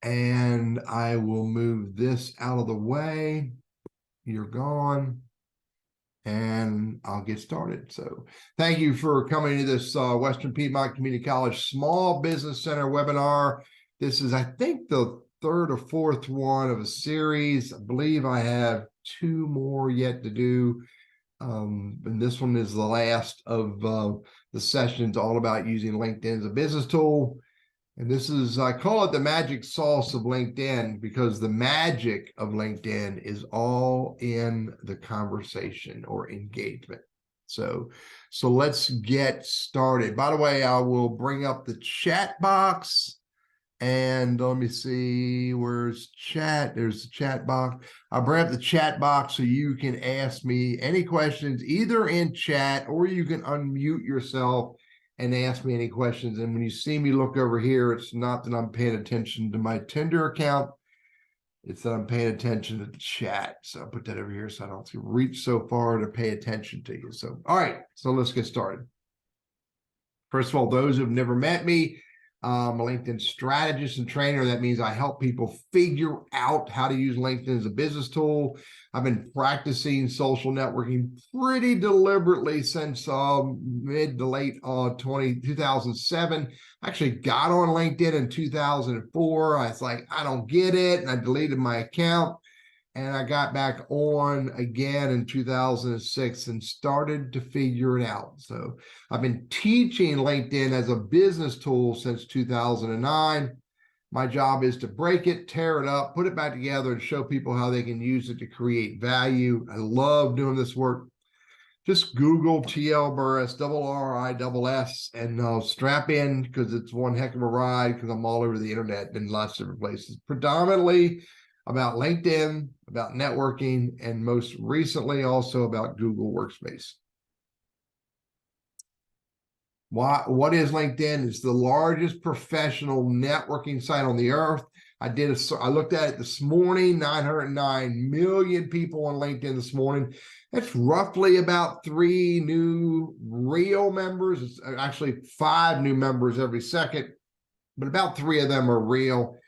And I will move this out of the way. You're gone. And I'll get started. So thank you for coming to this Western Piedmont Community College Small Business Center webinar. This is, I think, the third or fourth one of a series. I believe I have two more yet to do. And this one is the last of the sessions all about using LinkedIn as a business tool. And this is, I call it the magic sauce of LinkedIn, because the magic of LinkedIn is all in the conversation or engagement. So let's get started. By the way, I will bring up the chat box. And let me see, where's chat? There's the chat box. I'll bring up the chat box so you can ask me any questions, either in chat, or you can unmute yourself and ask me any questions. And when you see me look over here, it's not that I'm paying attention to my Tinder account. It's that I'm paying attention to the chat. So I'll put that over here so I don't have to reach so far to pay attention to you. So, all right, so let's get started. First of all, those who've never met me, I'm a LinkedIn strategist and trainer. That means I help people figure out how to use LinkedIn as a business tool. I've been practicing social networking pretty deliberately since mid to late 2007. I actually got on LinkedIn in 2004. I was like, I don't get it. And I deleted my account. And I got back on again in 2006 and started to figure it out. So I've been teaching LinkedIn as a business tool since 2009. My job is to break it, tear it up, put it back together, and show people how they can use it to create value. I love doing this work. Just Google TL Burriss, RRISS, and strap in, because it's one heck of a ride, because I'm all over the internet in lots of different places. Predominantly about LinkedIn, about networking, and most recently also about Google Workspace. What is LinkedIn? It's the largest professional networking site on the earth. I looked at it this morning, 909 million people on LinkedIn this morning. That's roughly about 3 new real members. It's actually 5 new members every second, but about 3 of them are real.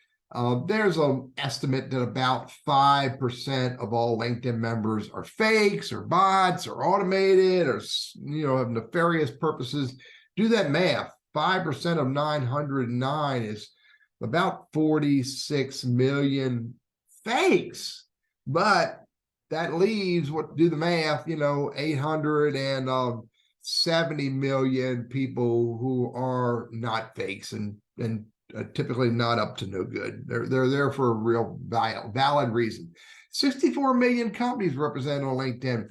There's an estimate that about 5% of all LinkedIn members are fakes or bots or automated or, have nefarious purposes. Do that math. 5% of 909 is about 46 million fakes. But that leaves, do the math, 870 million people who are not fakes and typically not up to no good. They're there for a real valid reason. 64 million companies represented on LinkedIn.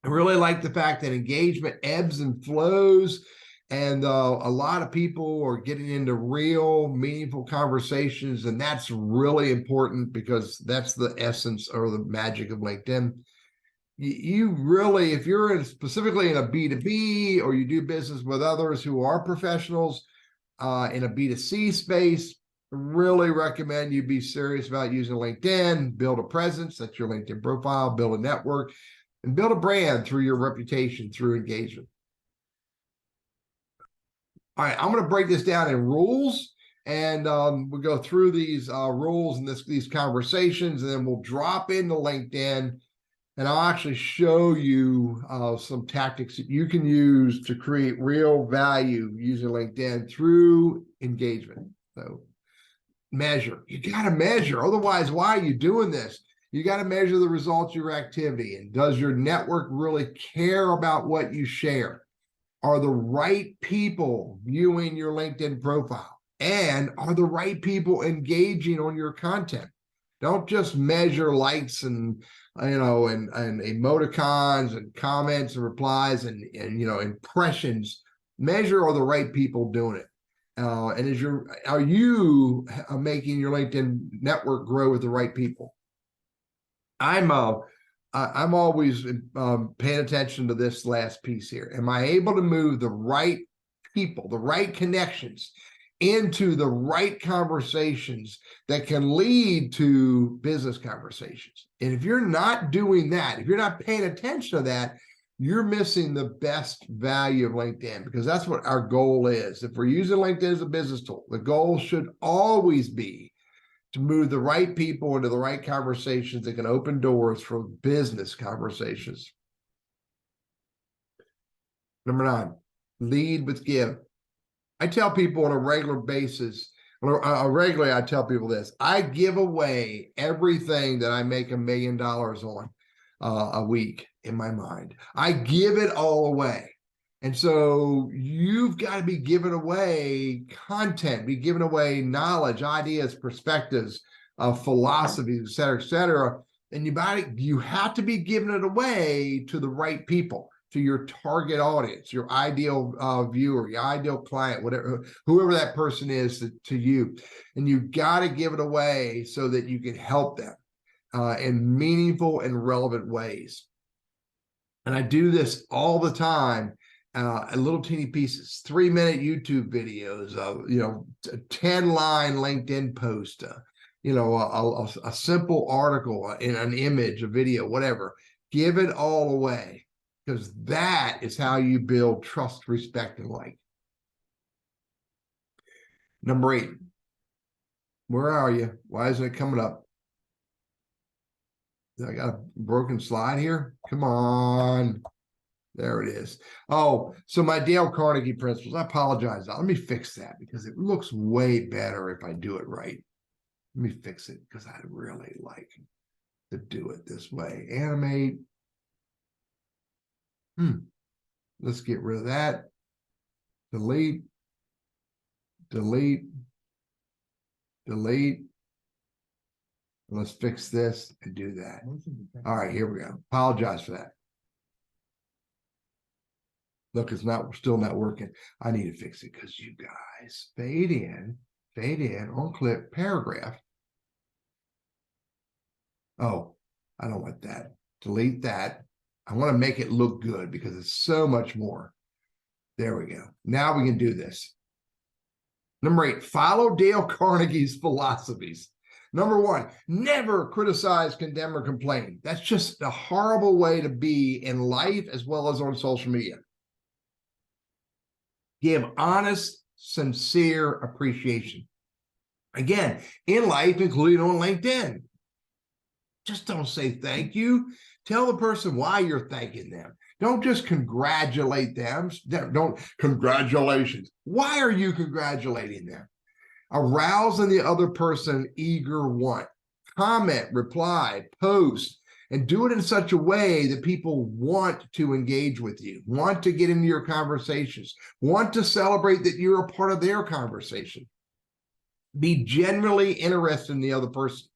I really like the fact that engagement ebbs and flows, and a lot of people are getting into real meaningful conversations, and that's really important, because that's the essence or the magic of LinkedIn. You really, if you're specifically in a B2B, or you do business with others who are professionals, in a B2C space, really recommend you be serious about using LinkedIn, build a presence, that's your LinkedIn profile, build a network, and build a brand through your reputation, through engagement. All right, I'm going to break this down in rules, and we'll go through these rules and these conversations, and then we'll drop into LinkedIn. And I'll actually show you some tactics that you can use to create real value using LinkedIn through engagement. So measure. You got to measure. Otherwise, why are you doing this? You got to measure the results of your activity. And does your network really care about what you share? Are the right people viewing your LinkedIn profile? And are the right people engaging on your content? Don't just measure likes and emoticons and comments and replies and impressions. Measure, are the right people doing it? And are you making your LinkedIn network grow with the right people? I'm always paying attention to this last piece here. Am I able to move the right people, the right connections into the right conversations that can lead to business conversations? And if you're not doing that, if you're not paying attention to that, you're missing the best value of LinkedIn, because that's what our goal is. If we're using LinkedIn as a business tool, the goal should always be to move the right people into the right conversations that can open doors for business conversations. Number 9, lead with give. I tell people on a regular basis, regularly I tell people this: I give away everything that I make $1 million on a week in my mind. I give it all away. And so you've got to be giving away content, be giving away knowledge, ideas, perspectives, philosophies, et cetera, et cetera. And you have to be giving it away to the right people, to your target audience, your ideal viewer, your ideal client, whatever, whoever that person is to you. And you got to give it away so that you can help them in meaningful and relevant ways. And I do this all the time. Little teeny pieces, 3-minute YouTube videos, 10-line LinkedIn post, a simple article in an image, a video, whatever. Give it all away, because that is how you build trust, respect, and like. Number 8, where are you? Why isn't it coming up? I got a broken slide here. Come on. There it is. Oh, so my Dale Carnegie principles. I apologize. Let me fix that because it looks way better if I do it right. Let me fix it because I really like to do it this way. Animate. Let's get rid of that. Delete. Delete. Delete. Let's fix this and do that. All right, here we go. Apologize for that. Look, it's still not working. I need to fix it because you guys fade in on clip paragraph. Oh, I don't want that. Delete that. I want to make it look good because it's so much more. There we go. Now we can do this. Number 8, follow Dale Carnegie's philosophies. Number 1, never criticize, condemn, or complain. That's just a horrible way to be in life as well as on social media. Give honest, sincere appreciation. Again, in life, including on LinkedIn. Just don't say thank you. Tell the person why you're thanking them. Don't just congratulate them. Don't congratulations. Why are you congratulating them? Arouse in the other person eager want. Comment, reply, post, and do it in such a way that people want to engage with you, want to get into your conversations, want to celebrate that you're a part of their conversation. Be genuinely interested in the other person.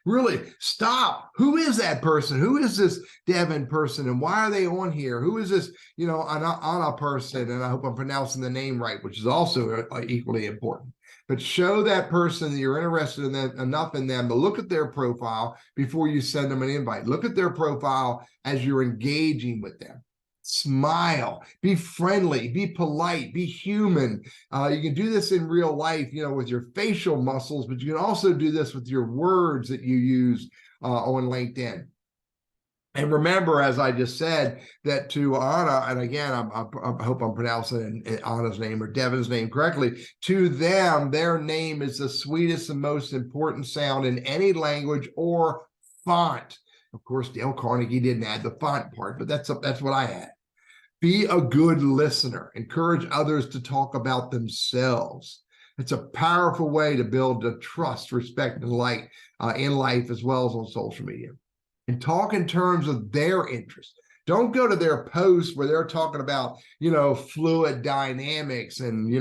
Really stop. Who is that person? Who is this Devin person? And why are they on here? Who is this, Anna person? And I hope I'm pronouncing the name right, which is also equally important. But show that person that you're interested in them enough in them to look at their profile before you send them an invite. Look at their profile as you're engaging with them. Smile, be friendly, be polite, be human. You can do this in real life, with your facial muscles, but you can also do this with your words that you use on LinkedIn. And remember, as I just said, that to Anna, and again, I hope I'm pronouncing Anna's name or Devin's name correctly, to them, their name is the sweetest and most important sound in any language or font. Of course, Dale Carnegie didn't add the font part, but that's what I had. Be a good listener. Encourage others to talk about themselves. It's a powerful way to build a trust, respect, and like in life as well as on social media. And talk in terms of their interest. Don't go to their posts where they're talking about, fluid dynamics and,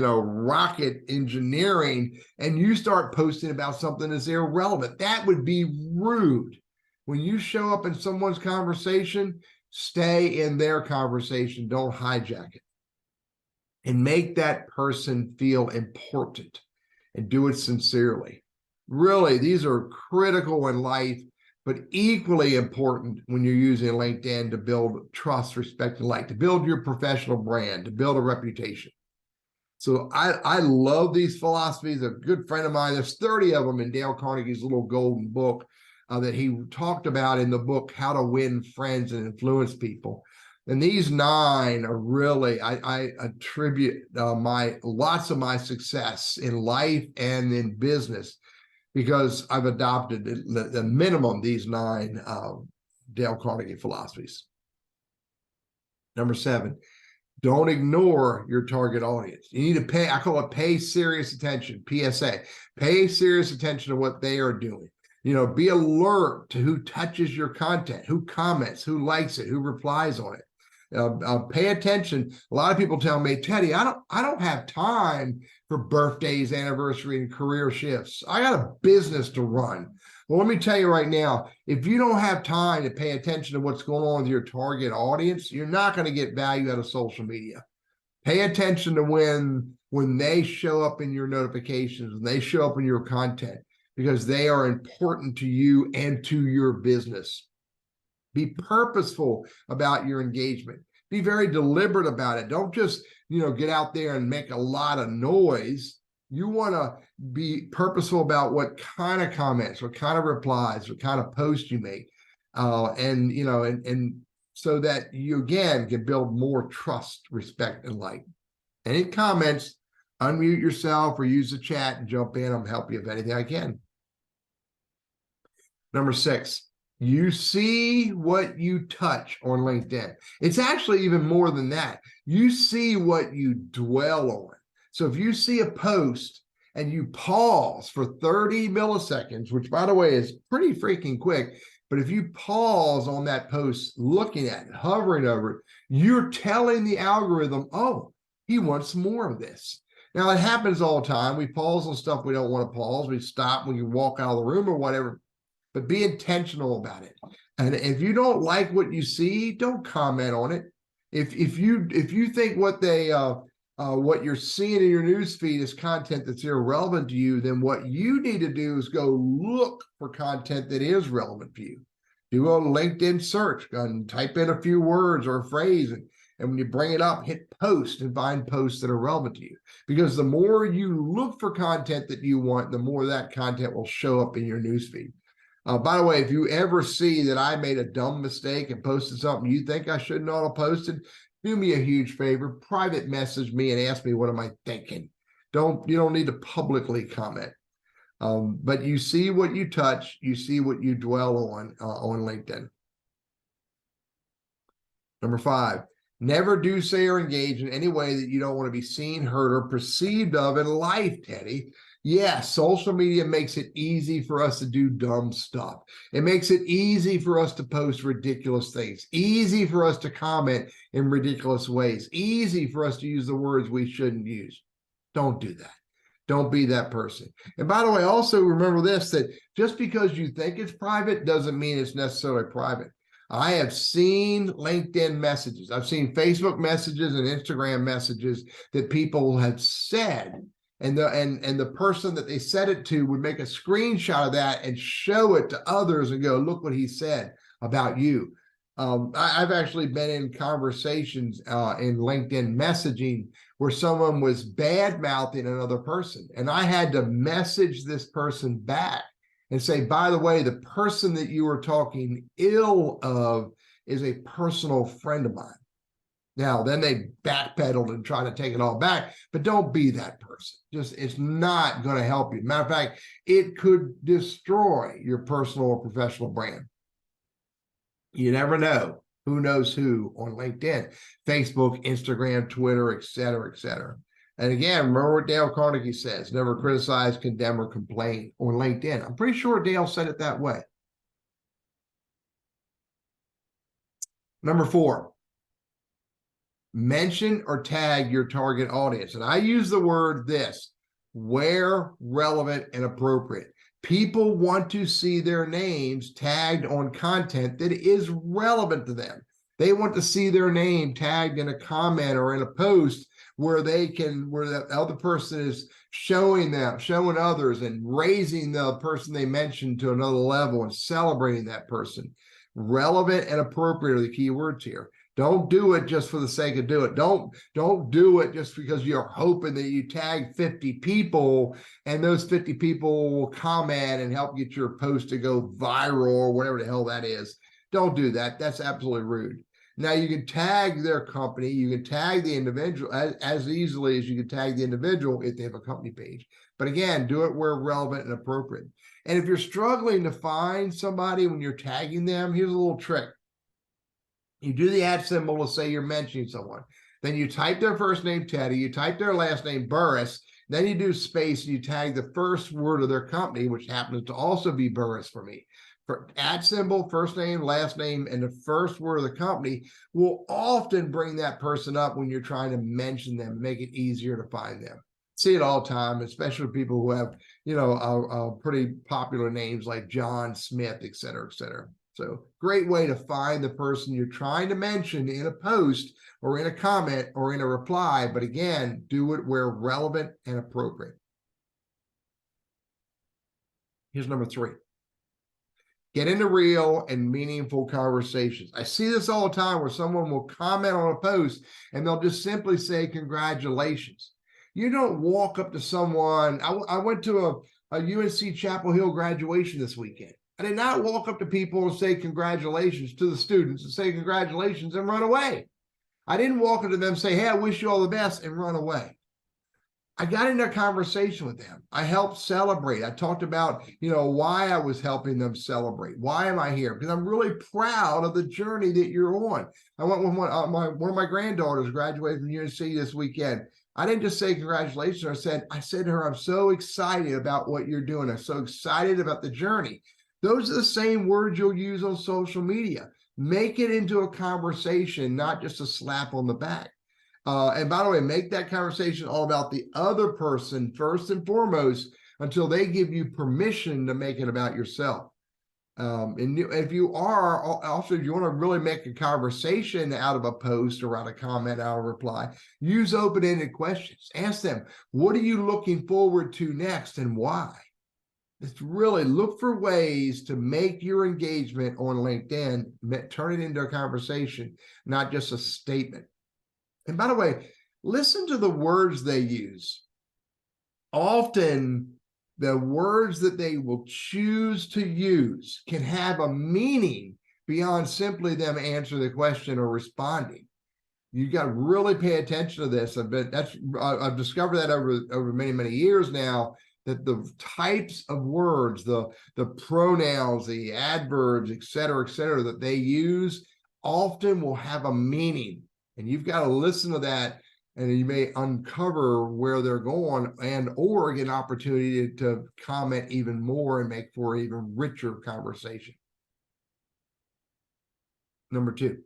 rocket engineering, and you start posting about something that's irrelevant. That would be rude. When you show up in someone's conversation, stay in their conversation. Don't hijack it. And make that person feel important and do it sincerely. Really, these are critical in life, but equally important when you're using LinkedIn to build trust, respect, and like, to build your professional brand, to build a reputation. So I love these philosophies. A good friend of mine, there's 30 of them in Dale Carnegie's little golden book that he talked about in the book, How to Win Friends and Influence People. And these 9 are really, I attribute lots of my success in life and in business because I've adopted the minimum these 9 Dale Carnegie philosophies. Number 7, don't ignore your target audience. You need to pay, I call it pay serious attention, PSA. Pay serious attention to what they are doing. You know, be alert to who touches your content, who comments, who likes it, who replies on it. Pay attention. A lot of people tell me, Teddy, I don't have time for birthdays, anniversary, and career shifts. I got a business to run. Well, let me tell you right now, if you don't have time to pay attention to what's going on with your target audience, you're not going to get value out of social media. Pay attention to when they show up in your notifications, when they show up in your content, because they are important to you and to your business. Be purposeful about your engagement. Be very deliberate about it. Don't just, get out there and make a lot of noise. You want to be purposeful about what kind of comments, what kind of replies, what kind of posts you make. And so that you, again, can build more trust, respect, and like. Any comments, unmute yourself or use the chat and jump in. I'll help you if anything I can. Number 6. You see what you touch on LinkedIn. It's actually even more than that. You see what you dwell on. So if you see a post and you pause for 30 milliseconds, which by the way is pretty freaking quick, but if you pause on that post, looking at it, hovering over it, you're telling the algorithm, oh, he wants more of this. Now it happens all the time. We pause on stuff we don't want to pause. We stop when you walk out of the room or whatever. But be intentional about it. And if you don't like what you see, don't comment on it. If you think what you're seeing in your newsfeed is content that's irrelevant to you, then what you need to do is go look for content that is relevant to you. Do a LinkedIn search and type in a few words or a phrase, and when you bring it up, hit post and find posts that are relevant to you. Because the more you look for content that you want, the more that content will show up in your newsfeed. By the way, if you ever see that I made a dumb mistake and posted something you think I shouldn't have posted, do me a huge favor, private message me and ask me, what am I thinking? You don't need to publicly comment. But you see what you touch, you see what you dwell on LinkedIn. Number 5, never do, say, or engage in any way that you don't want to be seen, heard, or perceived of in life, Teddy. Yes, social media makes it easy for us to do dumb stuff. It makes it easy for us to post ridiculous things, easy for us to comment in ridiculous ways, easy for us to use the words we shouldn't use. Don't do that. Don't be that person. And by the way, also remember this, that just because you think it's private doesn't mean it's necessarily private. I have seen LinkedIn messages. I've seen Facebook messages and Instagram messages that people have said, and the person that they said it to would make a screenshot of that and show it to others and go, look what he said about you. I've actually been in conversations in LinkedIn messaging where someone was bad-mouthing another person, and I had to message this person back and say, by the way, the person that you were talking ill of is a personal friend of mine. Now, then they backpedaled and tried to take it all back, but don't be that person. It's not going to help you. Matter of fact, it could destroy your personal or professional brand. You never know. Who knows who on LinkedIn, Facebook, Instagram, Twitter, et cetera, et cetera. And again, remember what Dale Carnegie says, never criticize, condemn, or complain on LinkedIn. I'm pretty sure Dale said it that way. Number 4, mention or tag your target audience. And I use the word this, where relevant and appropriate. People want to see their names tagged on content that is relevant to them. They want to see their name tagged in a comment or in a post where the other person is showing others and raising the person they mentioned to another level and celebrating that person. Relevant and appropriate are the key words here. Don't do it just for the sake of doing it. Don't do it just because you're hoping that you tag 50 people and those 50 people will comment and help get your post to go viral or whatever the hell that is. Don't do that. That's absolutely rude. Now you can tag their company, you can tag the individual as easily as you can tag the individual if they have a company page. But again, do it where relevant and appropriate. And if you're struggling to find somebody when you're tagging them, here's a little trick. You do the @ symbol to say you're mentioning someone. Then you type their first name, Teddy, you type their last name, Burriss, then you do space and you tag the first word of their company, which happens to also be Burriss for me. For @ symbol, first name, last name, and the first word of the company will often bring that person up when you're trying to mention them, make it easier to find them. See it all the time, especially people who have, pretty popular names like John Smith, et cetera, et cetera. So great way to find the person you're trying to mention in a post or in a comment or in a reply. But again, do it where relevant and appropriate. Here's number 3. Get into real and meaningful conversations. I see this all the time where someone will comment on a post and they'll just simply say, congratulations. You don't walk up to someone. I went to a UNC Chapel Hill graduation this weekend. I did not walk up to people and say congratulations to the students and say congratulations and run away. I didn't walk up to them and say, hey, I wish you all the best and run away. I got into a conversation with them. I helped celebrate. I talked about, why I was helping them celebrate. Why am I here? Because I'm really proud of the journey that you're on. I went with one of my granddaughters graduated from UNC this weekend. I didn't just say congratulations. I said to her, I'm so excited about what you're doing. I'm so excited about the journey. Those are the same words you'll use on social media. Make it into a conversation, not just a slap on the back. And by the way, make that conversation all about the other person first and foremost until they give you permission to make it about yourself. And if you want to really make a conversation out of a post or out of a comment, out of a reply, use open-ended questions. Ask them, what are you looking forward to next and why? It's really look for ways to make your engagement on LinkedIn, turn it into a conversation, not just a statement. And by the way, listen to the words they use. Often, the words that they will choose to use can have a meaning beyond simply them answering the question or responding. You got to really pay attention to this. I've discovered that over many, many years now, that the types of words, the pronouns, the adverbs, et cetera, that they use often will have a meaning. And you've got to listen to that, and you may uncover where they're going or get an opportunity to comment even more and make for an even richer conversation. Number 2,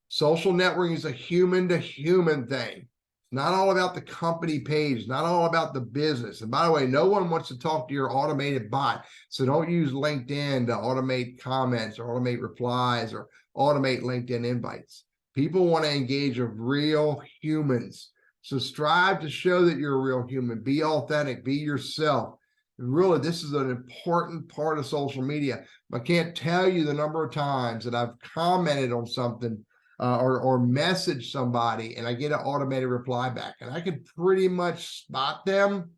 social networking is a human-to-human thing. It's not all about the company page, not all about the business. And by the way, no one wants to talk to your automated bot. So don't use LinkedIn to automate comments or automate replies or automate LinkedIn invites. People want to engage with real humans. So strive to show that you're a real human. Be authentic. Be yourself. And really, this is an important part of social media. I can't tell you the number of times that I've commented on something or messaged somebody and I get an automated reply back. And I can pretty much spot them.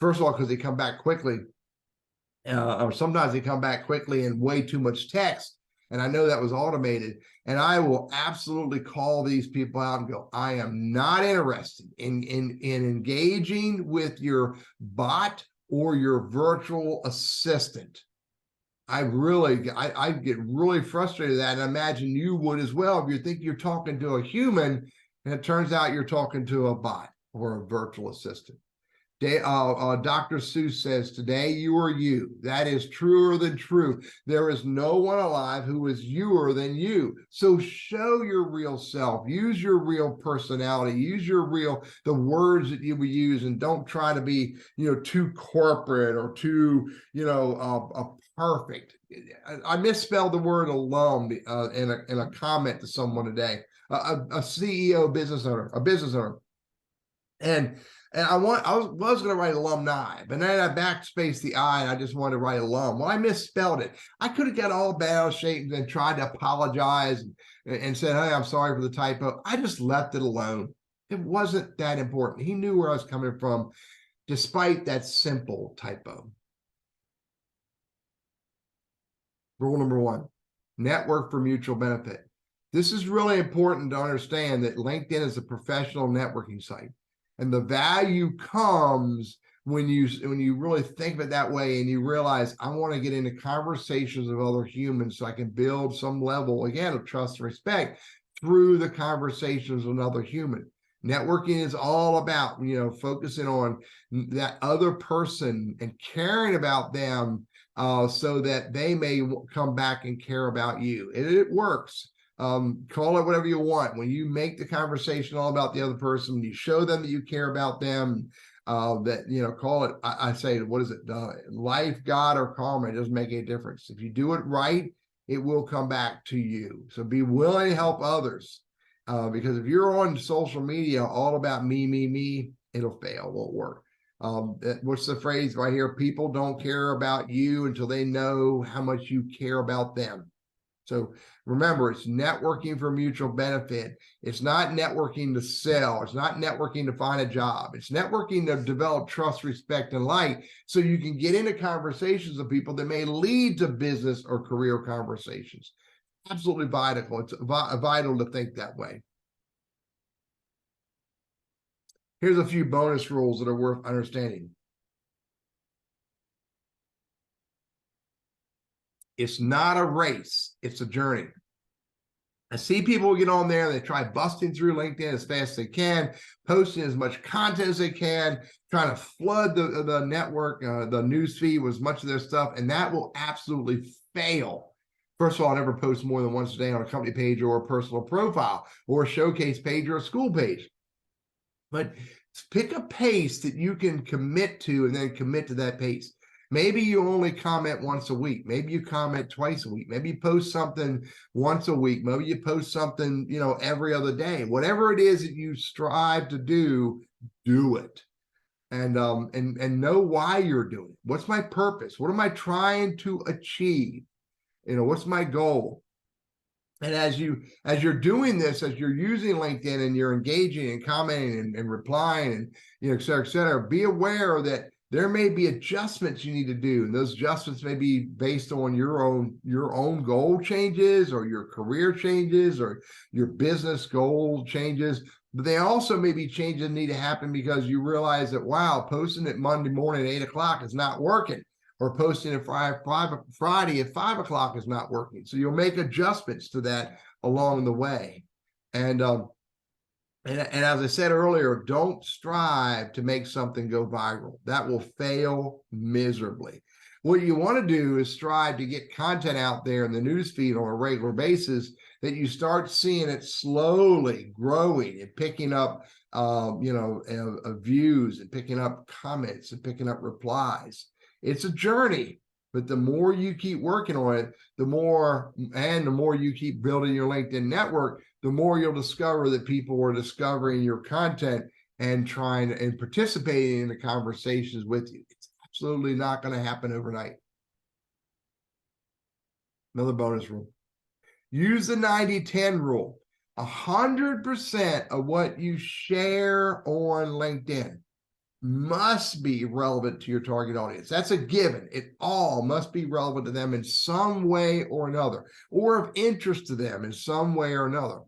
First of all, because they come back quickly. Or sometimes they come back quickly and way too much text. And I know that was automated. And I will absolutely call these people out and go, I am not interested in engaging with your bot or your virtual assistant. I get really frustrated with that. And I imagine you would as well if you think you're talking to a human and it turns out you're talking to a bot or a virtual assistant. Dr. Seuss says, today you are you. That is truer than true. There is no one alive who is youer than you. So show your real self. Use your real personality. Use the words that you will use, and don't try to be, too corporate or too, perfect. I misspelled the word alum in a comment to someone today, a CEO, business owner. And I was going to write alumni, but then I backspaced the I and I just wanted to write alum. Well, I misspelled it. I could have got all bad shaped and tried to apologize and said, hey, I'm sorry for the typo. I just left it alone. It wasn't that important. He knew where I was coming from, despite that simple typo. Rule number 1, network for mutual benefit. This is really important to understand that LinkedIn is a professional networking site, and the value comes when you really think of it that way, and you realize, I want to get into conversations with other humans so I can build some level, again, of trust and respect through the conversations with another human. Networking is all about, focusing on that other person and caring about them, so that they may come back and care about you. And it works. Call it whatever you want. When you make the conversation all about the other person, you show them that you care about them, call it, I say, what is it? Life, God, or karma. It doesn't make any difference. If you do it right, it will come back to you. So be willing to help others. Because if you're on social media all about me, it'll fail, won't work. What's the phrase right here? People don't care about you until they know how much you care about them. So remember, it's networking for mutual benefit. It's not networking to sell. It's not networking to find a job. It's networking to develop trust, respect, and light, so you can get into conversations with people that may lead to business or career conversations. Absolutely vital. It's vital to think that way. Here's a few bonus rules that are worth understanding. It's not a race, it's a journey. I see people get on there and they try busting through LinkedIn as fast as they can, posting as much content as they can, trying to flood the network, the news feed with as much of their stuff, and that will absolutely fail. First of all, I never post more than once a day on a company page or a personal profile or a showcase page or a school page. But pick a pace that you can commit to, and then commit to that pace. Maybe you only comment once a week. Maybe you comment twice a week. Maybe you post something once a week. Maybe you post something, every other day. Whatever it is that you strive to do it. And know why you're doing it. What's my purpose? What am I trying to achieve? What's my goal? And as you're doing this, as you're using LinkedIn and you're engaging and commenting and replying and, et cetera, be aware that there may be adjustments you need to do. And those adjustments may be based on your own goal changes, or your career changes, or your business goal changes. But they also may be changes that need to happen because you realize that, wow, posting it Monday morning at 8 o'clock is not working, or posting it Friday at 5 o'clock is not working. So you'll make adjustments to that along the way. And as I said earlier, don't strive to make something go viral. That will fail miserably. What you want to do is strive to get content out there in the newsfeed on a regular basis that you start seeing it slowly growing and picking up, views, and picking up comments and picking up replies. It's a journey, but the more you keep working on it, the more you keep building your LinkedIn network, the more you'll discover that people are discovering your content and trying and participating in the conversations with you. It's absolutely not going to happen overnight. Another bonus rule. Use the 90-10 rule. 100% of what you share on LinkedIn must be relevant to your target audience. That's a given. It all must be relevant to them in some way or another, or of interest to them in some way or another.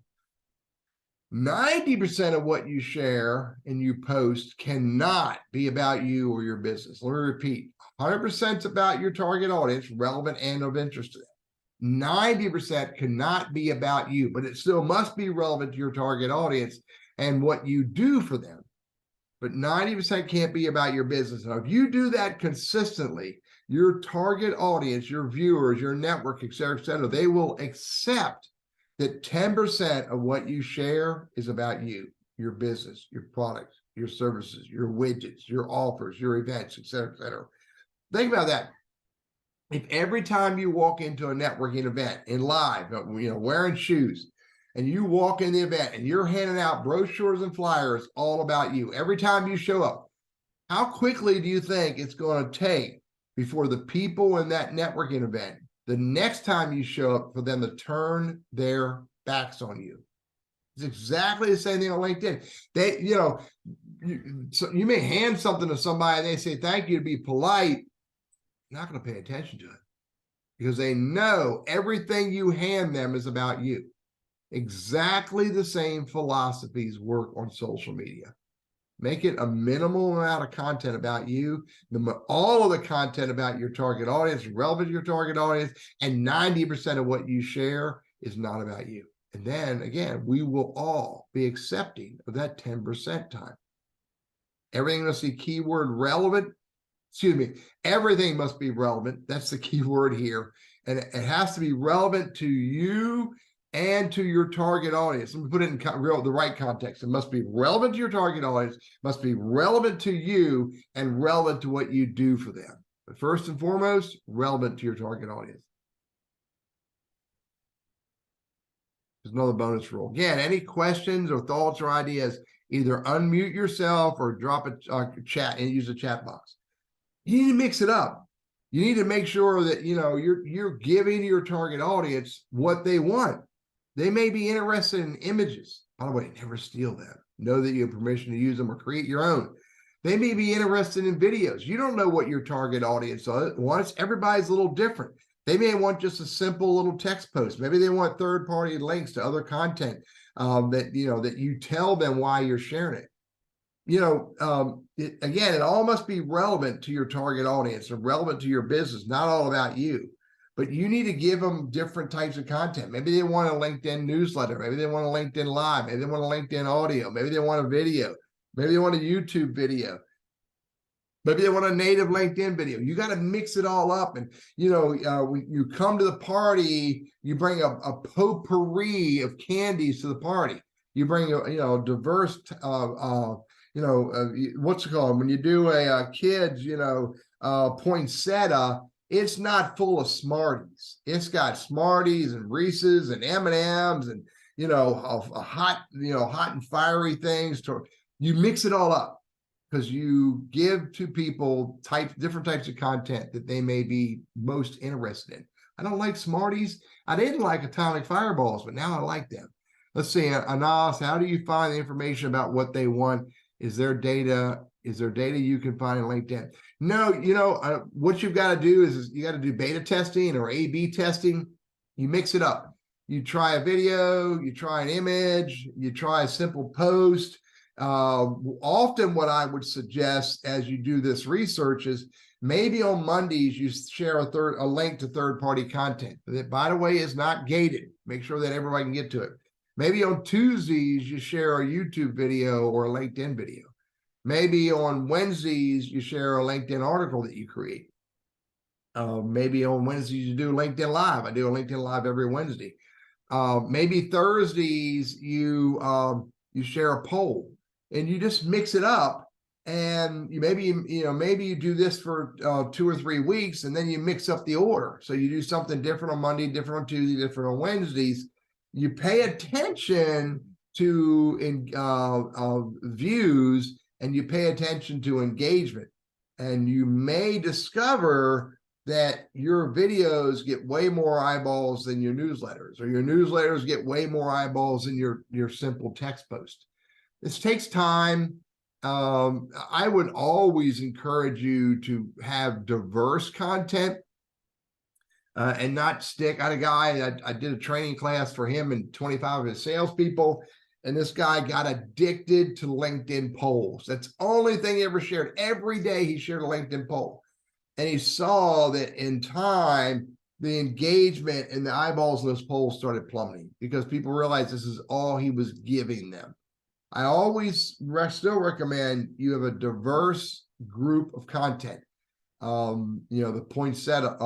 90% of what you share and you post cannot be about you or your business. Let me repeat, 100% about your target audience, relevant and of interest to them. 90% cannot be about you, but it still must be relevant to your target audience and what you do for them. But 90% can't be about your business. Now, if you do that consistently, your target audience, your viewers, your network, et cetera, they will accept that 10% of what you share is about you, your business, your products, your services, your widgets, your offers, your events, et cetera, et cetera. Think about that. If every time you walk into a networking event in live, wearing shoes, and you walk in the event and you're handing out brochures and flyers all about you every time you show up, how quickly do you think it's going to take before the people in that networking event, the next time you show up, for them to turn their backs on you? It's exactly the same thing on LinkedIn. You may hand something to somebody and they say thank you to be polite. You're not going to pay attention to it because they know everything you hand them is about you. Exactly the same philosophies work on social media. Make it a minimal amount of content about you. All of the content about your target audience, relevant to your target audience, and 90% of what you share is not about you. And then again, we will all be accepting of that 10% time. Everything must be keyword relevant. Excuse me. Everything must be relevant. That's the key word here. And it has to be relevant to you and to your target audience. Let me put it in the right context. It must be relevant to your target audience, must be relevant to you, and relevant to what you do for them. But first and foremost, relevant to your target audience. There's another bonus rule. Again, any questions or thoughts or ideas, either unmute yourself or drop a chat and use the chat box. You need to mix it up. You need to make sure that you're giving your target audience what they want. They may be interested in images. By the way, never steal them. Know that you have permission to use them or create your own. They may be interested in videos. You don't know what your target audience wants. Everybody's a little different. They may want just a simple little text post. Maybe they want third-party links to other content that you tell them why you're sharing it. Again, it all must be relevant to your target audience and relevant to your business, not all about you. But you need to give them different types of content. Maybe they want a LinkedIn newsletter. Maybe they want a LinkedIn Live. Maybe they want a LinkedIn audio. Maybe they want a video. Maybe they want a YouTube video. Maybe they want a native LinkedIn video. You got to mix it all up. And, when you come to the party, you bring a potpourri of candies to the party. You bring a diverse, what's it called? When you do a kids, poinsettia, it's not full of Smarties. It's got Smarties and Reese's and M&Ms and, hot and fiery things. You mix it all up because you give to people different types of content that they may be most interested in. I don't like Smarties. I didn't like atomic fireballs, but now I like them. Let's see, Anas, how do you find the information about what they want? Is there data you can find in LinkedIn? No, what you've got to do is you got to do beta testing or A/B testing. You mix it up. You try a video, you try an image, you try a simple post. Often what I would suggest as you do this research is maybe on Mondays you share a link to third-party content that, by the way, is not gated. Make sure that everybody can get to it. Maybe on Tuesdays, you share a YouTube video or a LinkedIn video. Maybe on Wednesdays, you share a LinkedIn article that you create. Maybe on Wednesdays, you do LinkedIn Live. I do a LinkedIn Live every Wednesday. Maybe Thursdays, you share a poll and you just mix it up. And maybe you do this for 2 or 3 weeks, and then you mix up the order. So you do something different on Monday, different on Tuesday, different on Wednesdays. You pay attention to views, and you pay attention to engagement, and you may discover that your videos get way more eyeballs than your newsletters, or your newsletters get way more eyeballs than your simple text post. This takes time. I would always encourage you to have diverse content. And not stick. I had a guy, I did a training class for him and 25 of his salespeople, and this guy got addicted to LinkedIn polls. That's the only thing he ever shared. Every day he shared a LinkedIn poll. And he saw that in time, the engagement and the eyeballs in those polls started plummeting because people realized this is all he was giving them. I always still recommend you have a diverse group of content. The poinsettia,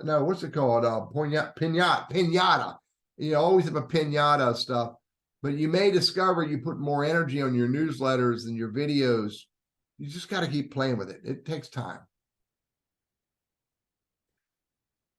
no, what's it called? Pinata. You always have a pinata stuff, but you may discover you put more energy on your newsletters than your videos. You just got to keep playing with it. It takes time.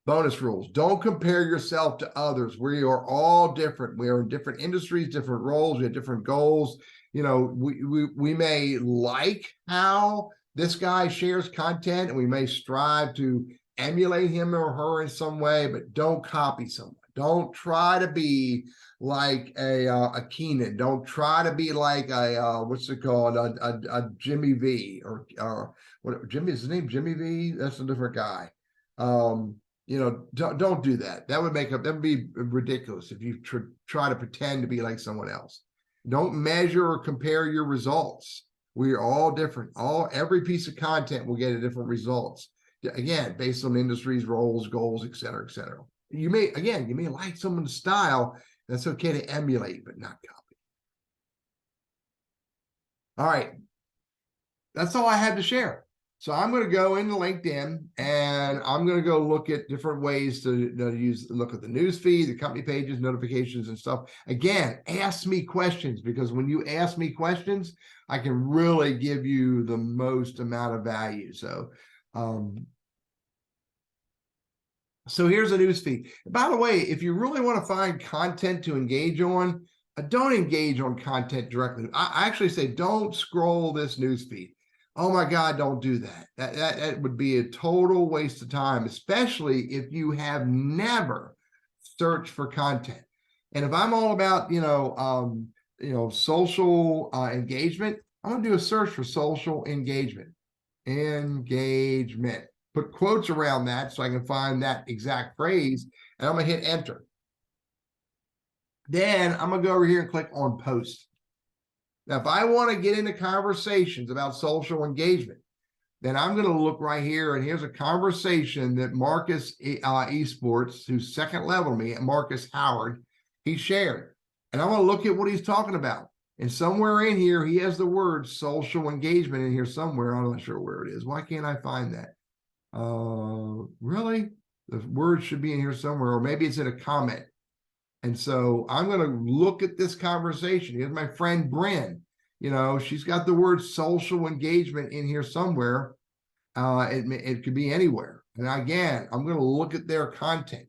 Bonus rules. Don't compare yourself to others. We are all different. We are in different industries, different roles. We have different goals. We may like how this guy shares content, and we may strive to emulate him or her in some way, but don't copy someone. Don't try to be like a Keenan. Don't try to be like a Jimmy V or what? Jimmy, is his name Jimmy V? That's a different guy. don't do that. That would be ridiculous if you try to pretend to be like someone else. Don't measure or compare your results. We are all different. Every piece of content will get a different results. Again, based on industries, roles, goals, et cetera, et cetera. You may like someone's style. That's okay to emulate, but not copy. All right. That's all I had to share. So I'm going to go into LinkedIn and I'm going to go look at different ways to look at the news feed, the company pages, notifications and stuff. Again, ask me questions, because when you ask me questions, I can really give you the most amount of value. So, so here's a news feed. By the way, if you really want to find content to engage on, don't engage on content directly. I actually say don't scroll this news feed. Oh my God, don't do that. That would be a total waste of time, especially if you have never searched for content. And if I'm all about, social engagement, I'm going to do a search for social engagement. Put quotes around that so I can find that exact phrase, and I'm going to hit enter. Then I'm going to go over here and click on post. Now, if I want to get into conversations about social engagement, then I'm going to look right here, and here's a conversation that Marcus Esports, who's second level to me, Marcus Howard, he shared. And I'm going to look at what he's talking about. And somewhere in here, he has the word social engagement in here somewhere. I'm not sure where it is. Why can't I find that? Really? The word should be in here somewhere, or maybe it's in a comment. And so I'm going to look at this conversation. Here's my friend Bryn. She's got the word social engagement in here somewhere. It could be anywhere. And again, I'm going to look at their content.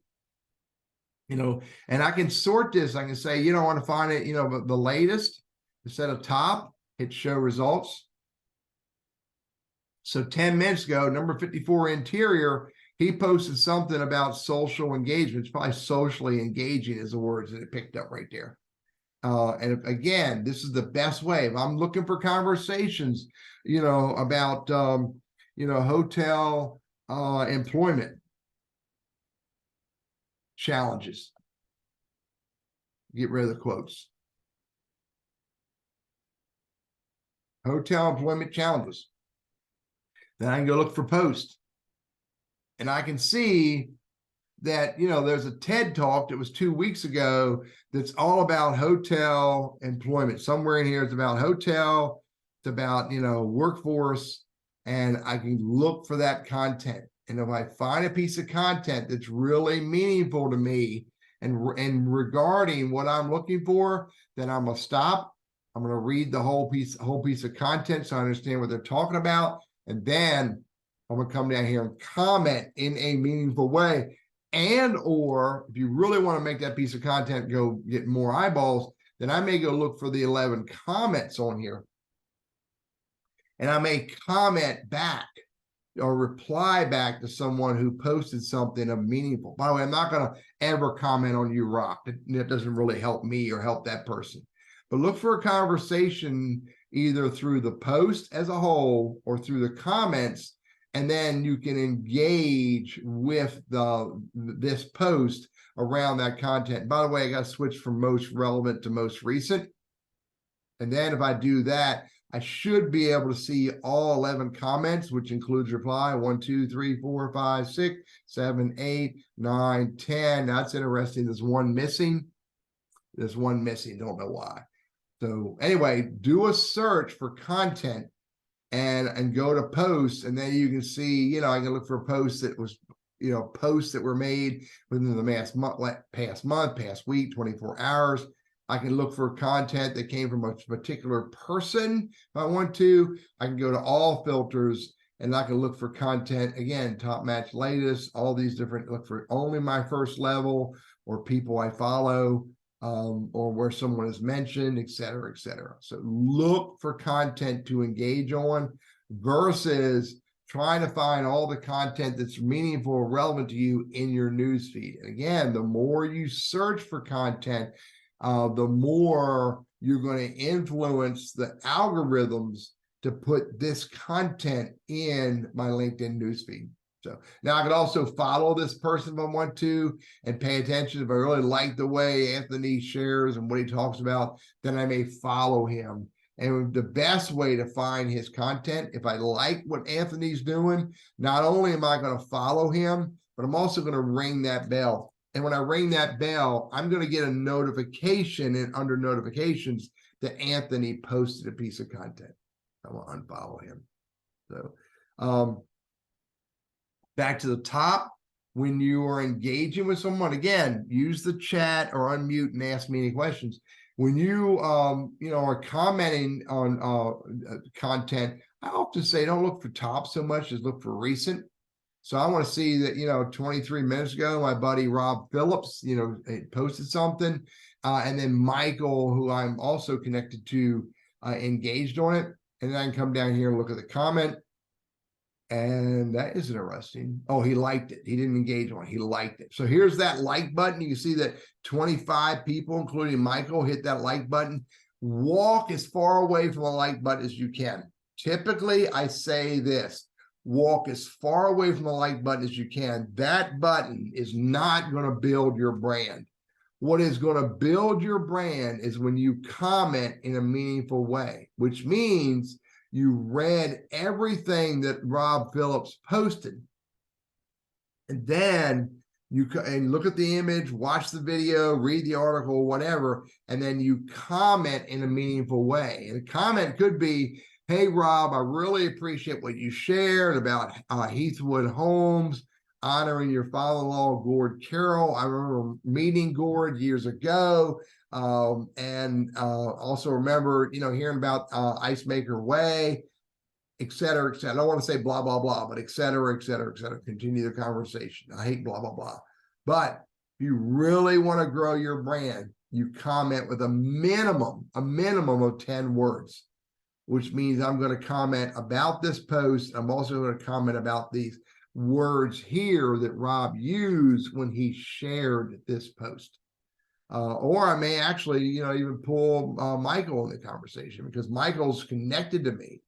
And I can sort this. I can say, I want to find it, the latest. Instead of top, hit show results. So 10 minutes ago, number 54 interior, he posted something about social engagement. It's probably socially engaging is the words that it picked up right there. Again, this is the best way. If I'm looking for conversations, about, hotel employment challenges, get rid of the quotes. Hotel employment challenges. Then I can go look for posts. And I can see that, there's a TED Talk that was 2 weeks ago that's all about hotel employment. Somewhere in here, it's about hotel, it's about, workforce, and I can look for that content. And if I find a piece of content that's really meaningful to me and regarding what I'm looking for, then I'm going to stop. I'm going to read the whole piece of content so I understand what they're talking about. And then I'm going to come down here and comment in a meaningful way. And, or if you really want to make that piece of content go get more eyeballs, then I may go look for the 11 comments on here. And I may comment back or reply back to someone who posted something of meaningful. By the way, I'm not going to ever comment on you, Rock. It doesn't really help me or help that person. But look for a conversation either through the post as a whole or through the comments, and then you can engage with this post around that content. By the way, I got to switch from most relevant to most recent. And then if I do that, I should be able to see all 11 comments, which includes reply 1, 2, 3, 4, 5, 6, 7, 8, 9, 10. That's interesting. There's one missing. Don't know why. So anyway, do a search for content and go to posts, and then you can see, I can look for posts that was, posts that were made within the past month, past week, 24 hours. I can look for content that came from a particular person. If I want to, I can go to all filters and I can look for content, again, top match latest, all these different, look for only my first level or people I follow, or where someone is mentioned, et cetera, et cetera. So look for content to engage on versus trying to find all the content that's meaningful or relevant to you in your newsfeed. And again, the more you search for content, the more you're going to influence the algorithms to put this content in my LinkedIn newsfeed. So now I could also follow this person if I want to and pay attention. If I really like the way Anthony shares and what he talks about, then I may follow him. And the best way to find his content, if I like what Anthony's doing, not only am I going to follow him, but I'm also going to ring that bell. And when I ring that bell, I'm going to get a notification, and under notifications that Anthony posted a piece of content. I will unfollow him. So back to the top, when you are engaging with someone, again, use the chat or unmute and ask me any questions. When you are commenting on content, I often say don't look for top so much as look for recent. So I want to see that 23 minutes ago, my buddy Rob Phillips posted something, and then Michael, who I'm also connected to, engaged on it, and then I can come down here and look at the comment. And that is interesting. Oh, he liked it. He didn't engage on it. He liked it. So here's that like button. You can see that 25 people, including Michael, hit that like button. Walk as far away from the like button as you can. Typically, I say this: walk as far away from the like button as you can. That button is not going to build your brand. What is going to build your brand is when you comment in a meaningful way, which means you read everything that Rob Phillips posted, and then you look at the image, watch the video, read the article, whatever, and then you comment in a meaningful way. And a comment could be, hey, Rob, I really appreciate what you shared about Heathwood Homes, honoring your father-in-law, Gord Carroll. I remember meeting Gord years ago. And also remember, hearing about Ice Maker Way, et cetera, et cetera. I don't want to say blah, blah, blah, but et cetera, et cetera, et cetera. Continue the conversation. I hate blah, blah, blah. But if you really want to grow your brand, you comment with a minimum of 10 words, which means I'm going to comment about this post. I'm also going to comment about these words here that Rob used when he shared this post. Or I may actually, even pull Michael in the conversation, because Michael's connected to me.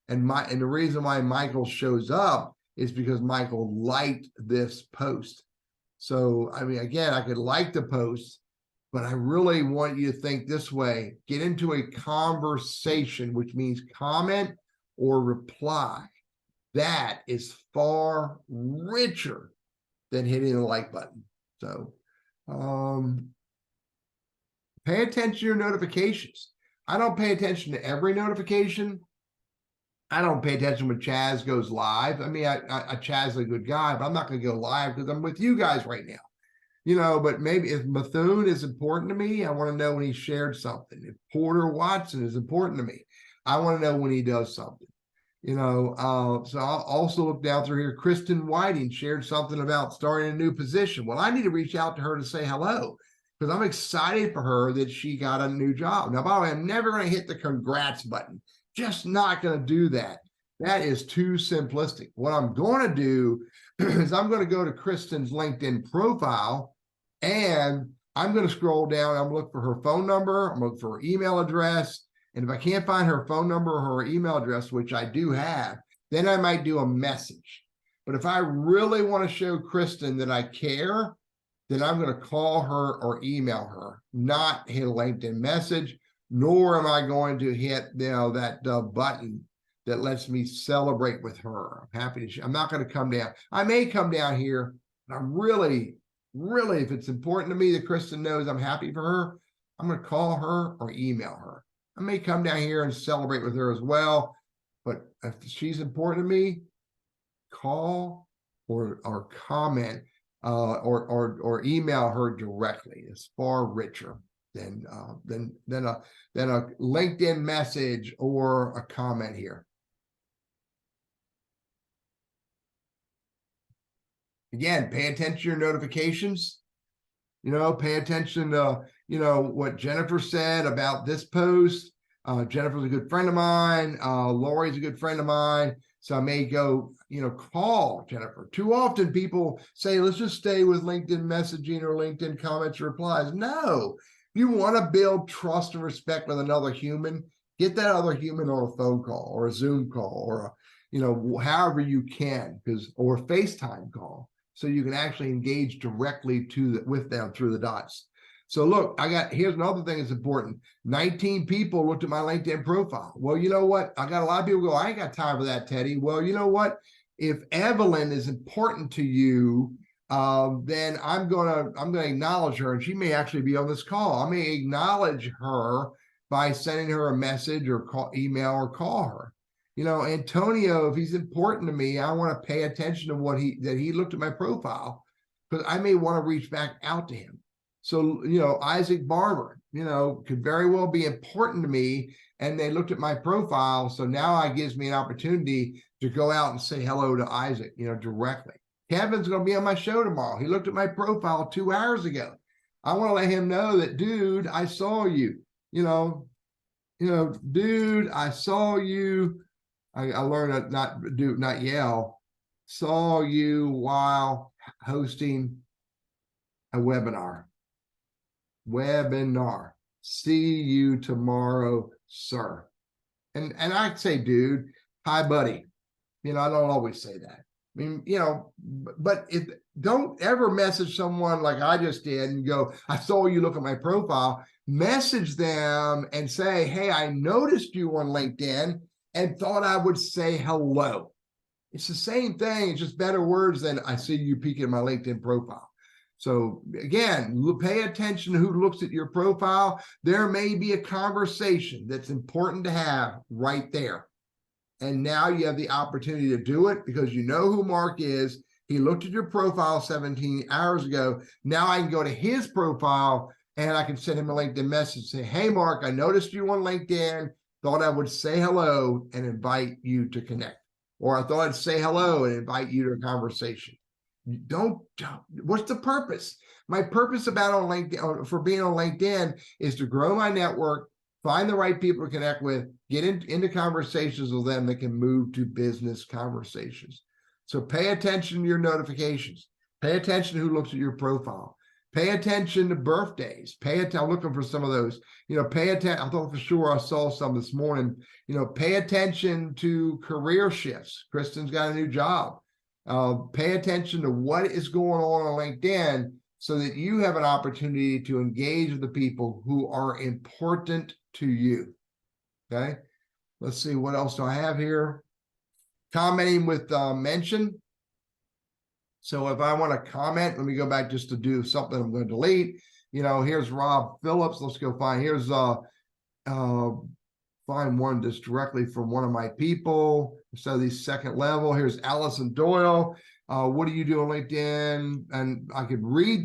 And the reason why Michael shows up is because Michael liked this post. So, I mean, again, I could like the post, but I really want you to think this way. Get into a conversation, which means comment or reply. That is far richer than hitting the like button. So, pay attention to your notifications. I don't pay attention to every notification. I don't pay attention when Chaz goes live. I mean, Chaz is a good guy, but I'm not going to go live because I'm with you guys right now. But maybe if Bethune is important to me, I want to know when he shared something. If Porter Watson is important to me, I want to know when he does something. So I'll also look down through here. Kristen Whiting shared something about starting a new position. Well, I need to reach out to her to say hello, because I'm excited for her that she got a new job. Now, by the way, I'm never going to hit the congrats button. Just not going to do that. That is too simplistic. What I'm going to do is I'm going to go to Kristen's LinkedIn profile, and I'm going to scroll down. I'm going to look for her phone number. I'm going to look for her email address. And if I can't find her phone number or her email address, which I do have, then I might do a message. But if I really want to show Kristen that I care, then I'm going to call her or email her, not hit a LinkedIn message, nor am I going to hit that button that lets me celebrate with her. I'm happy to. I'm not going to come down. I may come down here, but I'm really, if it's important to me that Kristen knows I'm happy for her, I'm going to call her or email her. I may come down here and celebrate with her as well, but if she's important to me, call or comment or email her directly. It's far richer than a LinkedIn message or a comment here. Again, pay attention to your notifications. Pay attention to what Jennifer said about this post. Jennifer's a good friend of mine. Lori's a good friend of mine. So I may go, call Jennifer. Too often people say, let's just stay with LinkedIn messaging or LinkedIn comments or replies. No, you want to build trust and respect with another human, get that other human on a phone call or a Zoom call or however you can, or FaceTime call, so you can actually engage directly with them through the dots. So look, here's another thing that's important. 19 people looked at my LinkedIn profile. Well, you know what? I got a lot of people go, I ain't got time for that, Teddy. Well, you know what? If Evelyn is important to you, then I'm gonna acknowledge her, and she may actually be on this call. I may acknowledge her by sending her a message or email or call her. Antonio, if he's important to me, I want to pay attention to that he looked at my profile, because I may want to reach back out to him. So, Isaac Barber, could very well be important to me, and they looked at my profile. So now it gives me an opportunity to go out and say hello to Isaac, directly. Kevin's going to be on my show tomorrow. He looked at my profile 2 hours ago. I want to let him know that, dude, I saw you, dude, I saw you. I learned not yell. Saw you while hosting a webinar. See you tomorrow, sir. And I'd say, dude, hi, buddy. I don't always say that. I mean, but don't ever message someone like I just did and go, I saw you look at my profile. Message them and say, hey, I noticed you on LinkedIn and thought I would say hello. It's the same thing. It's just better words than I see you peeking at my LinkedIn profile. So again, pay attention to who looks at your profile. There may be a conversation that's important to have right there. And now you have the opportunity to do it because you know who Mark is. He looked at your profile 17 hours ago. Now I can go to his profile and I can send him a LinkedIn message, say, hey, Mark, I noticed you on LinkedIn, thought I would say hello and invite you to connect. Or I thought I'd say hello and invite you to a conversation. What's the purpose? My purpose for being on LinkedIn is to grow my network, find the right people to connect with, get into conversations with them that can move to business conversations. So pay attention to your notifications. Pay attention to who looks at your profile. Pay attention to birthdays. I'm looking for some of those. Pay attention. I thought for sure I saw some this morning. Pay attention to career shifts. Kristen's got a new job. Pay attention to what is going on LinkedIn so that you have an opportunity to engage with the people who are important to you. Okay. Let's see, what else do I have here? Commenting with mention. So if I want to comment, let me go back just to do something I'm going to delete. Here's Rob Phillips. Let's go find, find one just directly from one of my people. So the second level, here's Allison Doyle. What do you do on LinkedIn? And I could read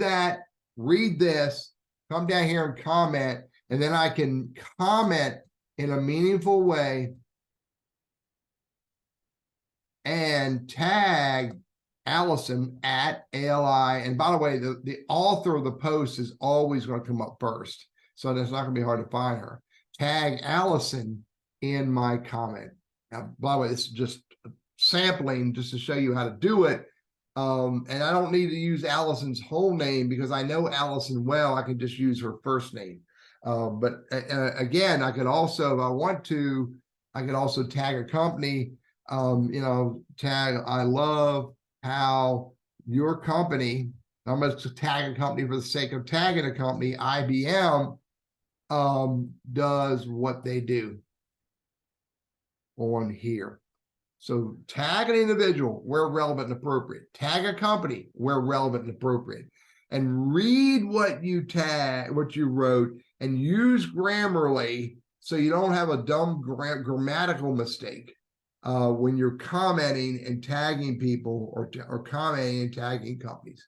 this, come down here and comment, and then I can comment in a meaningful way and tag Allison at ALI. And by the way, the author of the post is always going to come up first. So it's not going to be hard to find her. Tag Allison in my comment. Now, by the way, this is just sampling just to show you how to do it. And I don't need to use Allison's whole name because I know Allison well. I can just use her first name. But again, I could also, if I want to, I could also tag a company, tag, I love how your company, I'm going to tag a company for the sake of tagging a company, IBM, does what they do on here. So tag an individual where relevant and appropriate. Tag a company where relevant and appropriate. And read what you wrote, and use Grammarly so you don't have a dumb grammatical mistake when you're commenting and tagging people or commenting and tagging companies.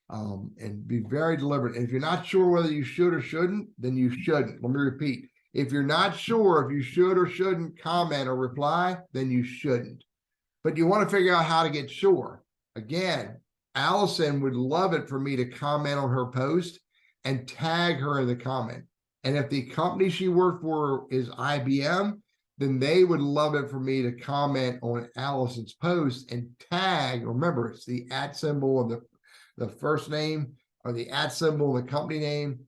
And be very deliberate. And if you're not sure whether you should or shouldn't, then you shouldn't. Let me repeat. If you're not sure if you should or shouldn't comment or reply, then you shouldn't. But you want to figure out how to get sure. Again, Allison would love it for me to comment on her post and tag her in the comment. And if the company she worked for is IBM, then they would love it for me to comment on Allison's post and tag. Remember, it's the @ symbol of the first name or the @ symbol of the company name.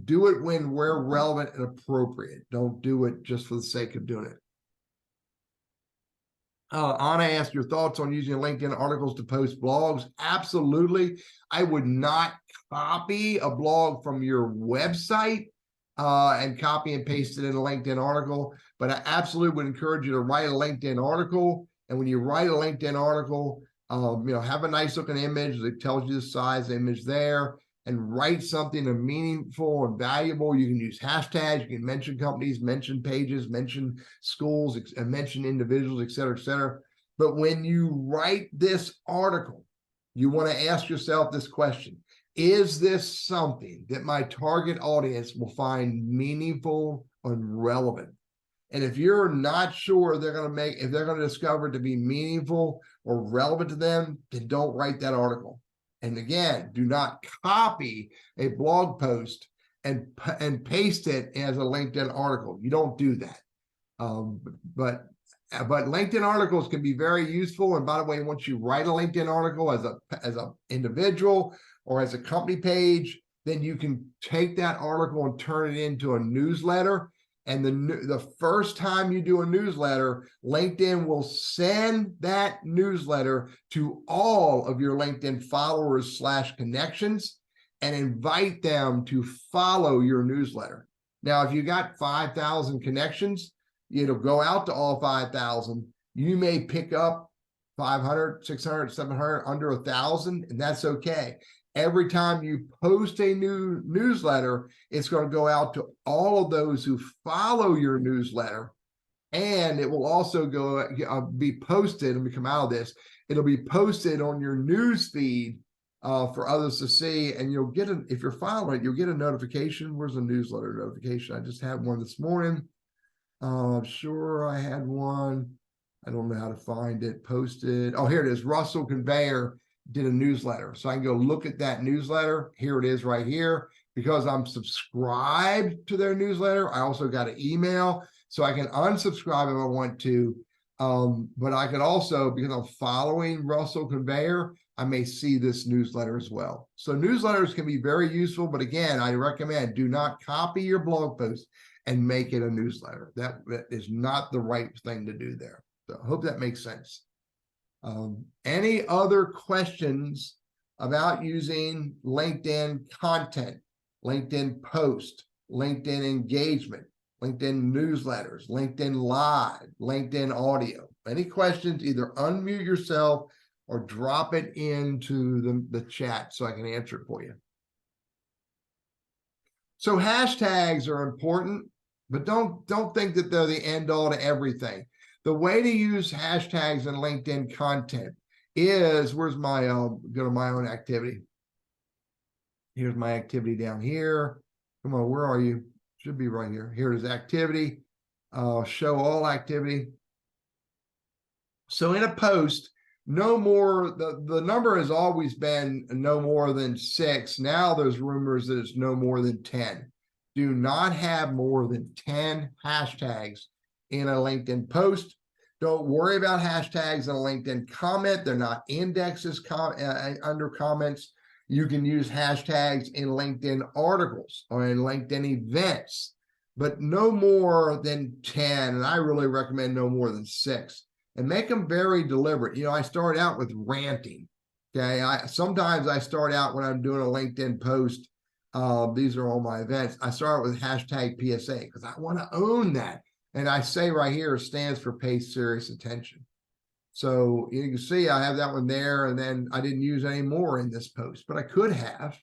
Do it where relevant and appropriate. Don't do it just for the sake of doing it. Anna asked your thoughts on using LinkedIn articles to post blogs. Absolutely. I would not copy a blog from your website and copy and paste it in a LinkedIn article, but I absolutely would encourage you to write a LinkedIn article. And when you write a LinkedIn article, have a nice looking image that tells you the size of the image there, and write something meaningful and valuable. You can use hashtags, you can mention companies, mention pages, mention schools, and mention individuals, et cetera, et cetera. But when you write this article, you want to ask yourself this question: is this something that my target audience will find meaningful and relevant? And if you're not sure if they're going to discover it to be meaningful or relevant to them, then don't write that article. And again, do not copy a blog post and paste it as a LinkedIn article. You don't do that. But LinkedIn articles can be very useful. And by the way, once you write a LinkedIn article as a individual or as a company page, then you can take that article and turn it into a newsletter. And the first time you do a newsletter, LinkedIn will send that newsletter to all of your LinkedIn followers / connections and invite them to follow your newsletter. Now, if you got 5,000 connections, it'll go out to all 5,000. You may pick up 500, 600, 700, under 1,000, and that's okay. Every time you post a new newsletter, it's going to go out to all of those who follow your newsletter. And it will also be posted, and we come out of this, it'll be posted on your news feed for others to see. And you'll get if you're following it, you'll get a notification. Where's the newsletter notification? I just had one this morning. Sure, I had one. I don't know how to find it. Posted. Oh, here it is. Russell Conveyor did a newsletter. So I can go look at that newsletter. Here it is right here. Because I'm subscribed to their newsletter, I also got an email. So I can unsubscribe if I want to. But I could also, because I'm following Russell Conveyor, I may see this newsletter as well. So newsletters can be very useful. But again, I recommend do not copy your blog post and make it a newsletter. That is not the right thing to do there. So I hope that makes sense. Any other questions about using LinkedIn content, LinkedIn post, LinkedIn engagement, LinkedIn newsletters, LinkedIn Live, LinkedIn audio? Any questions, either unmute yourself or drop it into the chat so I can answer it for you. So hashtags are important, but don't think that they're the end all to everything. The way to use hashtags in LinkedIn content is, where's my, go to my own activity. Here's my activity down here. Come on, where are you? Should be right here. Here is activity, show all activity. So in a post, no more, the number has always been no more than 6. Now there's rumors that it's no more than 10. Do not have more than 10 hashtags in a LinkedIn post. Don't worry about hashtags in a LinkedIn comment. They're not indexes under comments. You can use hashtags in LinkedIn articles or in LinkedIn events, but no more than 10. And I really recommend no more than 6. And make them very deliberate. I start out with ranting. Okay. Sometimes I start out when I'm doing a LinkedIn post. These are all my events. I start with hashtag PSA because I want to own that. And I say right here, stands for pay serious attention. So you can see I have that one there, and then I didn't use any more in this post, but I could have.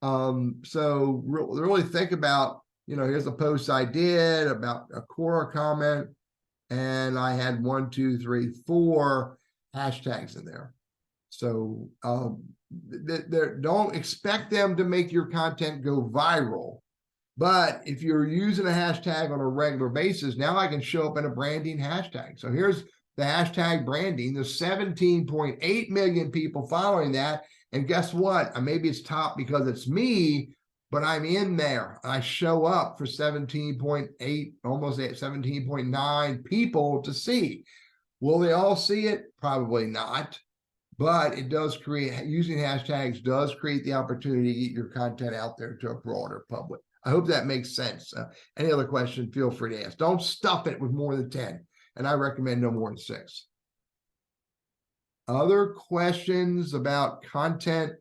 So really think about, here's a post I did about a Quora comment, and I had 1, 2, 3, 4 hashtags in there. So don't expect them to make your content go viral. But if you're using a hashtag on a regular basis, now I can show up in a branding hashtag. So here's the hashtag branding. There's 17.8 million people following that. And guess what? Maybe it's top because it's me, but I'm in there. I show up for 17.8, almost 17.9 people to see. Will they all see it? Probably not. But it does create, using hashtags does create the opportunity to get your content out there to a broader public. I hope that makes sense. Any other question, feel free to ask. Don't stuff it with more than 10. And I recommend no more than 6. other questions about content,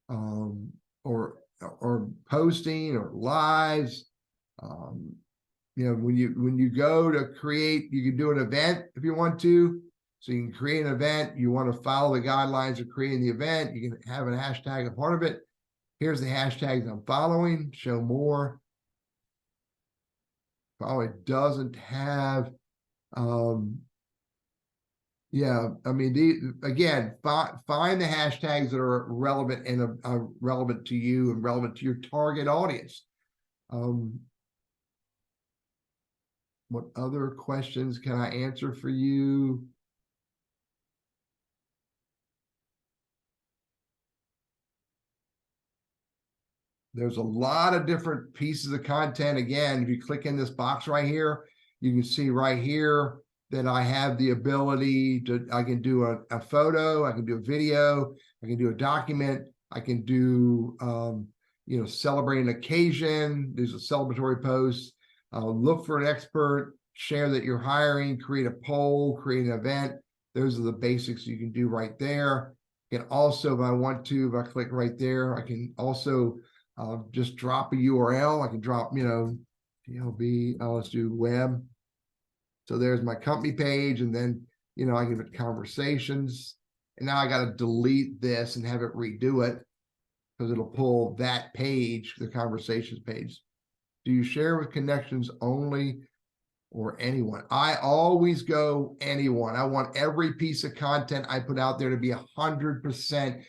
or posting or lives? When you go to create, you can do an event if you want to. So you can create an event. You want to follow the guidelines of creating the event. You can have a hashtag a part of it. Here's the hashtags I'm following. Show more. Probably doesn't have. Yeah, I mean, again, find the hashtags that are relevant and relevant to you and relevant to your target audience. What other questions can I answer for you? There's a lot of different pieces of content. Again, if you click in this box right here, you can see right here that I have the ability to, I can do a photo, I can do a video, I can do a document, I can do, celebrate an occasion. There's a celebratory post. Look for an expert, share that you're hiring, create a poll, create an event. Those are the basics you can do right there. You can also, if I want to, if I click right there, I can also just drop a URL. I can drop, TLB, let's do web. So there's my company page, and then, I give it conversations. And now I got to delete this and have it redo it because it'll pull that page, the conversations page. Do you share with connections only or anyone? I always go anyone. I want every piece of content I put out there to be 100%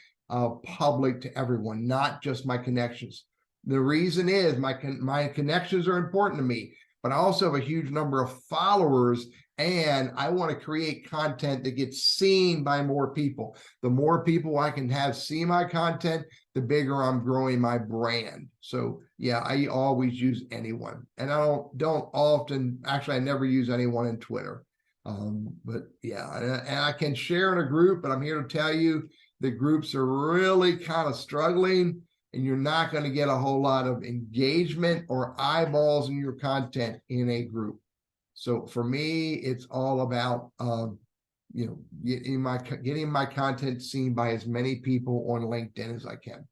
public to everyone, not just my connections. The reason is my connections are important to me, but I also have a huge number of followers, and I want to create content that gets seen by more people. The more people I can have see my content, the bigger I'm growing my brand. So yeah, I always use anyone, and I don't often, actually, I never use anyone in Twitter. But yeah, and I can share in a group, but I'm here to tell you the groups are really kind of struggling, and you're not going to get a whole lot of engagement or eyeballs in your content in a group. So for me, it's all about, getting my content seen by as many people on LinkedIn as I can.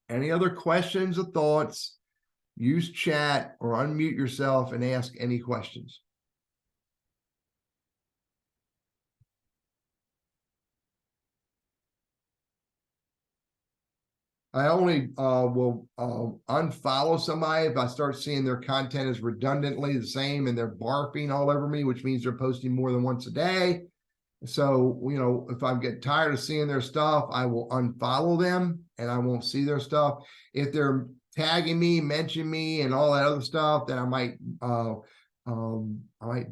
Any other questions or thoughts? Use chat or unmute yourself and ask any questions. I only will unfollow somebody if I start seeing their content is redundantly the same and they're barfing all over me, which means they're posting more than once a day. So, if I get tired of seeing their stuff, I will unfollow them and I won't see their stuff. If they're tagging me, mentioning me, and all that other stuff, then I might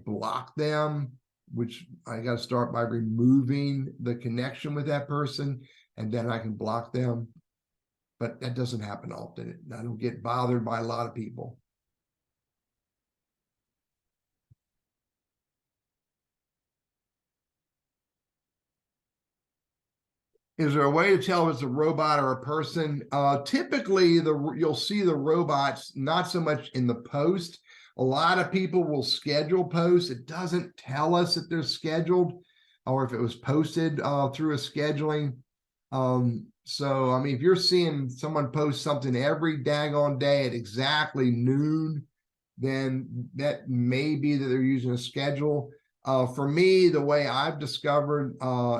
block them, which I got to start by removing the connection with that person, and then I can block them. But that doesn't happen often. I don't get bothered by a lot of people. Is there a way to tell if it's a robot or a person? Typically, you'll see the robots not so much in the post. A lot of people will schedule posts. It doesn't tell us if they're scheduled or if it was posted through a scheduling. So, I mean, if you're seeing someone post something every daggone day at exactly noon, then that may be that they're using a schedule. For me, the way I've discovered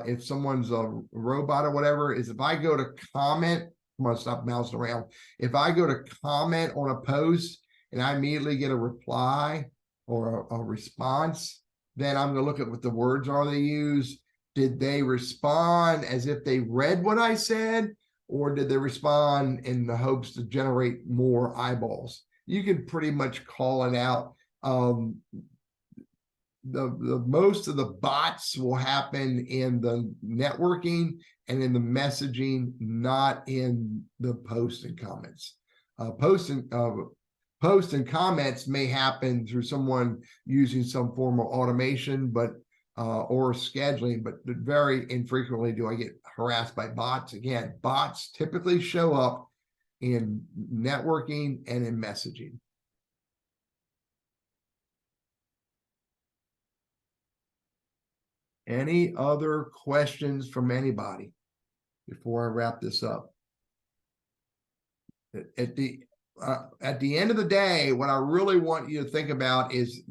if someone's a robot or whatever is if I go to comment, I'm gonna stop bouncing around. If I go to comment on a post and I immediately get a reply or a response, then I'm gonna look at what the words are they use. Did they respond as if they read what I said, or did they respond in the hopes to generate more eyeballs? You can pretty much call it out. The most of the bots will happen in the networking and in the messaging, not in the posts and comments. Posts and comments may happen through someone using some form of automation, but or scheduling, but very infrequently do I get harassed by bots. Again, bots typically show up in networking and in messaging. Any other questions from anybody before I wrap this up? At the end of the day, what I really want you to think about is,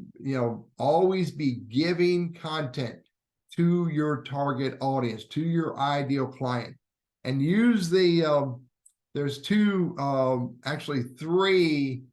always be giving content to your target audience, to your ideal client, and use the, there's actually three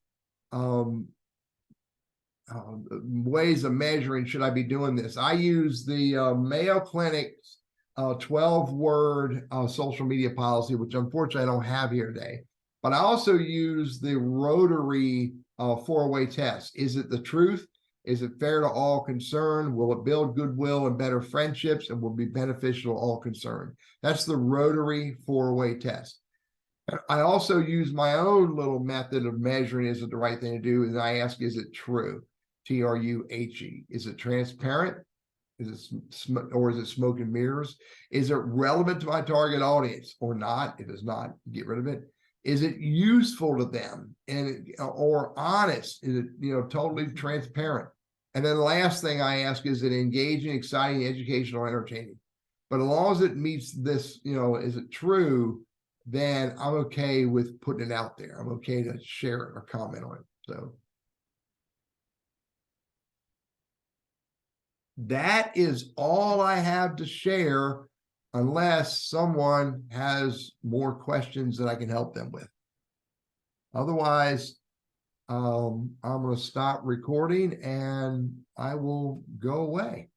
ways of measuring, should I be doing this? I use the Mayo Clinic's 12-word social media policy, which unfortunately I don't have here today. But I also use the rotary 4-way test. Is it the truth? Is it fair to all concerned? Will it build goodwill and better friendships, and will be beneficial to all concerned? That's the rotary 4-way test. I also use my own little method of measuring, is it the right thing to do? And I ask, is it true? TRUHE. Is it transparent? Is it or is it smoke and mirrors? Is it relevant to my target audience or not? If it's not, get rid of it. Is it useful to them or honest? Is it totally transparent? And then the last thing I ask, is it engaging, exciting, educational, entertaining? But as long as it meets this, is it true? Then I'm okay with putting it out there. I'm okay to share it or comment on it. So that is all I have to share, unless someone has more questions that I can help them with. Otherwise, I'm going to stop recording and I will go away.